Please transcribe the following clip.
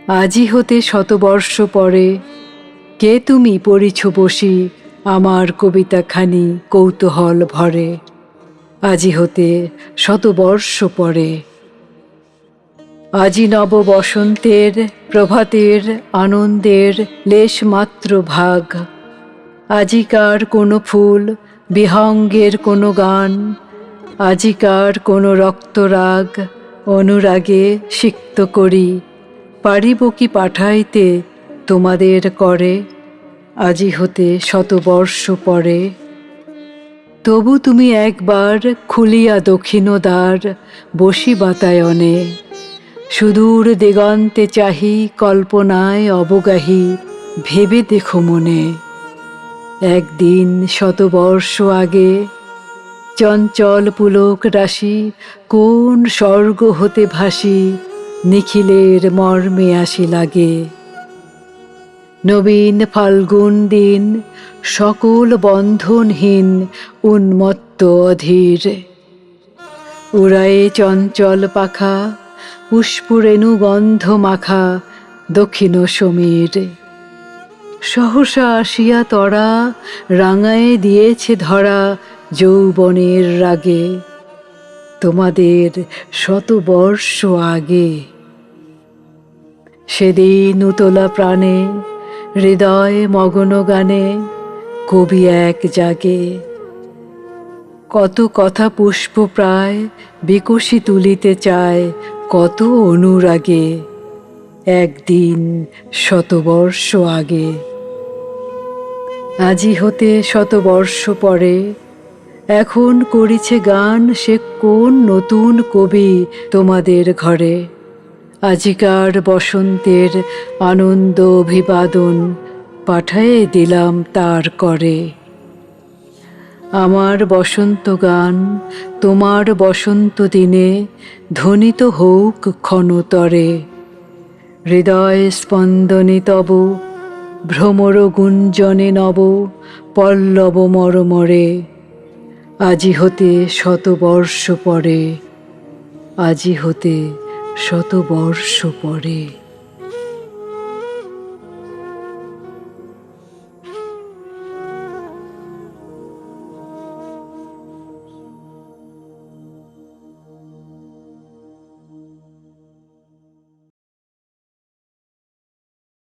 আজি হতে শতবর্ষ পরে কে তুমি পড়িছ বসি আমার কবিতাখানি কৌতূহল ভরে। আজি হতে শতবর্ষ পরে। আজি নব বসন্তের প্রভাতের আনন্দের লেশমাত্র ভাগ। আজিকার কোনো ফুল বিহঙ্গের কোনো গান, আজিকার কোনো রক্তরাগ অনুরাগে সিক্ত করি পারিব কি পাঠাইতে তোমাদের করে। আজি হতে শতবর্ষ পরে। তবু তুমি একবার খুলিয়া দক্ষিণ দ্বার বসি বাতায়নে, সুদূর দিগন্তে চাহি কল্পনায় অবগাহী ভেবে দেখো মনে। একদিন শতবর্ষ আগে চঞ্চল পুলক রাশি কোন স্বর্গ হতে ভাসি নিখিলের মর্মে আসি লাগে। নবীন ফাল্গুন দিন সকল বন্ধনহীন উন্মত্ত অধীর, উড়ায়ে চঞ্চল পাখা পুষ্পরেণু গন্ধ মাখা দক্ষিণ সমীর। সহসা আসিয়া তরা রাঙায়ে দিয়েছে ধরা যৌবনের রাগে তোমাদের শতবর্ষ আগে। সেদিন উতলা প্রাণে হৃদয় মগন গানে কবি এক জাগে। কত কথা পুষ্প প্রায় বিকশি তুলিতে চায় কত অনুরাগে একদিন শতবর্ষ আগে। আজি হতে শতবর্ষ পরে এখন করিছে গান সে কোন নতুন কবি তোমাদের ঘরে। আজিকার বসন্তের আনন্দ অভিবাদন পাঠায়ে দিলাম তার করে। আমার বসন্ত গান তোমার বসন্ত দিনে ধ্বনিত হোক ক্ষণতরে। হৃদয় স্পন্দনে তব ভ্রমর গুঞ্জনে নব পল্লব মরমরে। আজি হতে শতবর্ষ পরে। আজি হতে শতবর্ষ পরে।